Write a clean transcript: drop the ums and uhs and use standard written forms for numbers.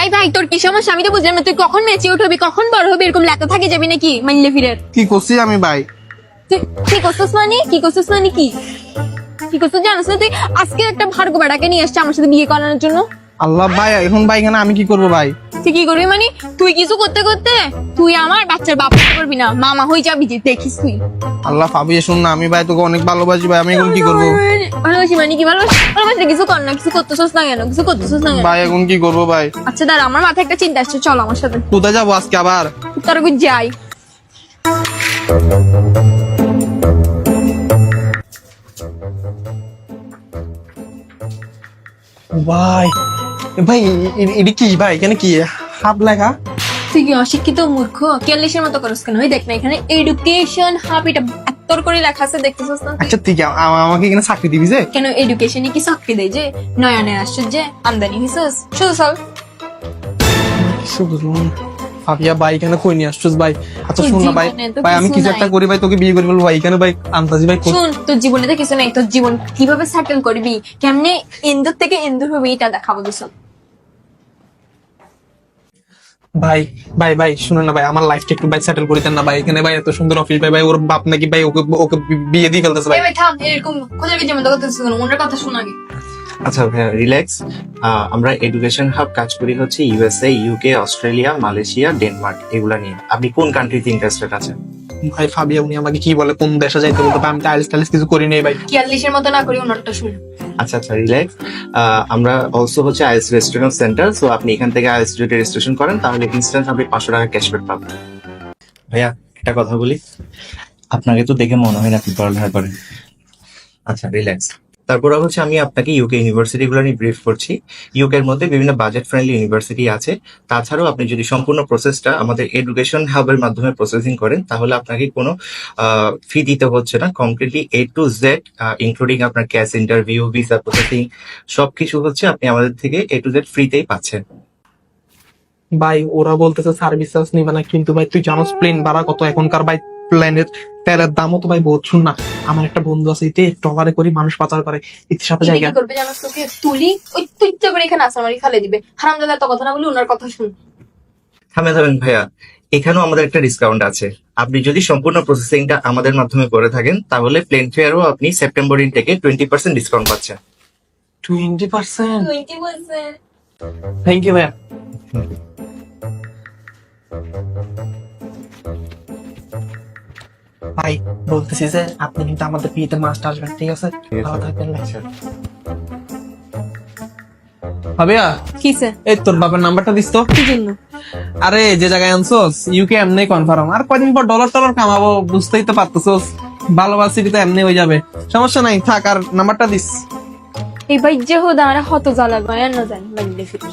এই ভাই তোর কি সমস্যা আমি তো বুঝলাম না, তুই কখন ম্যাচিউর হবি, কখন বড় হবি, এরকম লেখা থাকে যাবি নাকি মাইলে ফিরের? কি করছি আমি ভাই? তুই কি করছিস মানে কি করছিস মানে কি কি করছিস জানিস না তুই? আজকে একটা ভার্গব বেটাকে নিয়ে আসছে আমার সাথে বিয়ে করানোর জন্য। আল্লাহ ভাই, এখন ভাই কেন আমি কি করবো ভাই? তুই কি করবি মানে? তুই কিছু করতে করতে তুই আমার বাচ্চার বাপ হতে পারবি না, মামা হয়ে যাবি যে, দেখিস তুই। আল্লাহ ফাবিয়ে শুন না, আমি ভাই তোকে অনেক ভালোবাসি ভাই, আমি এখন কি করবো? ভালোবাসি মানে কি? ভালোবাসি কিছু কর না, কিছু করতেছিস না কেন? কিছু করতেছিস না কেন? ভাই এখন কি করবো ভাই? আচ্ছা দাঁড়া, আমার মাথায় একটা চিন্তা আসছে, চল আমার সাথে। কোথায় যাবো আজকে আবার? তোর যাই। ভাই ভাই এটা কি ভাই? এখানে কি হাব লেখা? তুই কি অশিক্ষিত মূর্খ? কেয়ারলেসের মতো করস কেন? ওই দেখ না, এখানে এডুকেশন হাব এটা এত্তর করে লেখা আছে, দেখতেছিস না? আচ্ছা ঠিক আছে, আমাকে এখানে চাকরি দিবি যে? কেন এডুকেশনে কি চাকরি দেয় যে? নয়নের আশ্চর্য আমদানি হয়েছিস শুধু চল। ফাবিয়া ভাই এখানে কই নিয়ে আসছিস ভাই? আচ্ছা শুন না ভাই, জীবনে তো ভাই আমি কিছু কিছু নাই। একটা করি ভাই, তোকে বিয়ে করে বলবো ভাই, এখানে ভাই আন্তাজি ভাই কই- শুন, তোর জীবনে তো কিছু নেই, তোর জীবন কিভাবে সেটেল করবি, কেমনে ইন্দুর থেকে ইন্দুর হবে এটা দেখাবো তো চল। ভাই ভাই ভাই শুনুন না ভাই, আমার লাইফটা একটু ভাই সেটেল করে দেন না ভাই। এখানে ভাই এত সুন্দর অফিস ভাই, ভাই ওর বাপ নাকি ভাই ওকে ওকে বিয়ে দিয়ে ফেলতেছে ভাই। এই ভাই থাম, এরকম খোঁজাকে যেমন করতেছিস কেন? ওনার কথা শোন আগে। আচ্ছা ভাইয়া রিল্যাক্স। আমরা এডুকেশন হাব কাজ করি হচ্ছে USA, UK, Australia, Malaysia, Denmark এগুলা নিয়ে। আপনি কোন কান্ট্রিতে ইন্টারেস্টেড আছেন? ভাই ফাবিয়া উনি আমাকে কি বলে কোন দেশে যাইতে বলতে, আমি টাইলস টাইলস কিছু করি নাই ভাই। কেয়ারলেসের মতো না করি, ওনারটা শুন। আচ্ছা আচ্ছা রিল্যাক্স। আমরা অলসো হচ্ছে আইএলস রেজিস্ট্রেশন সেন্টার, সো আপনি এখান থেকে আইএলস যদি রেজিস্ট্রেশন করেন তাহলে ইনস্ট্যান্ট আপনি 500 টাকা ক্যাশব্যাক পাবেন। ভাইয়া একটা কথা বলি, আপনাকে তো দেখে মনে হয় না আপনি পড়ালেখা করেন। আচ্ছা রিল্যাক্স। তারপরে হচ্ছে আমি আপনাকে ইউকে ইউনিভার্সিটি গুলো নিয়ে ব্রিফ করছি। ইউকে এর মধ্যে বিভিন্ন বাজেট ফ্রেন্ডলি ইউনিভার্সিটি আছে। তাছাড়াও আপনি যদি সম্পূর্ণ প্রসেসটা আমাদের এডুকেশন হাবের মাধ্যমে প্রসেসিং করেন তাহলে আপনাকে কোনো ফি দিতে হচ্ছে না। Completely A to Z including আপনার ক্যাশ ইন্টারভিউ, ভিসা প্রসেসিং সবকিছু হচ্ছে আপনি আমাদের থেকে A to Z ফ্রিতেই পাচ্ছেন। ভাই ওরা বলতেছে সার্ভিস চার্জ নিবে না, কিন্তু ভাই তুই জানোস প্লেন ভাড়া কত এখনকার ভাই? প্লেনের তেলের দামও তো ভাই বহুত। শুন না, আমার একটা বন্ধু আছে এতে ট্রলারে করি মানুষ পাচার করে, এর সাথে এটা জায়গা। কি করবে জানাস? তোকে তুলি ওই তুই তো করে এখানে আসার মারি ফেলে দিবে। হারামজাদা তো কথা না বলি, ওনার কথা শুন। থামেন থামেন ভাইয়া, এখানেও আমাদের একটা ডিসকাউন্ট আছে। আপনি যদি সম্পূর্ণ প্রসেসিংটা আমাদের মাধ্যমে করে থাকেন তাহলে প্লেন ফেয়ারও আপনি সেপ্টেম্বর ইনটেকে 20% ডিসকাউন্ট পাচ্ছেন। 20%? 20%। থ্যাংক ইউ ভাইয়া। ভাই বলতেছি যে আপনি কিন্তু আমাদের বিয়েতে মাস্ট আসবেন, ঠিক আছে? ভালো থাকবেন ভাই। ভাবিয়া কিসে? এই তোর বাবার নাম্বারটা দিস তো। কি জন্য? আরে যে জায়গায় আনছোস ইউকে এমনি কনফার্ম, আর কয়দিন পর ডলার টলার কামাবো, বুঝতেই তো পারতেছোস। ভালোবাসি তো এমনি হয়ে যাবে, সমস্যা নাই, থাক। আর নাম্বারটা দিস। এই ভাই যে হোদা আর হত জ্বালা গয়া না জানি মাইলে ফিরে।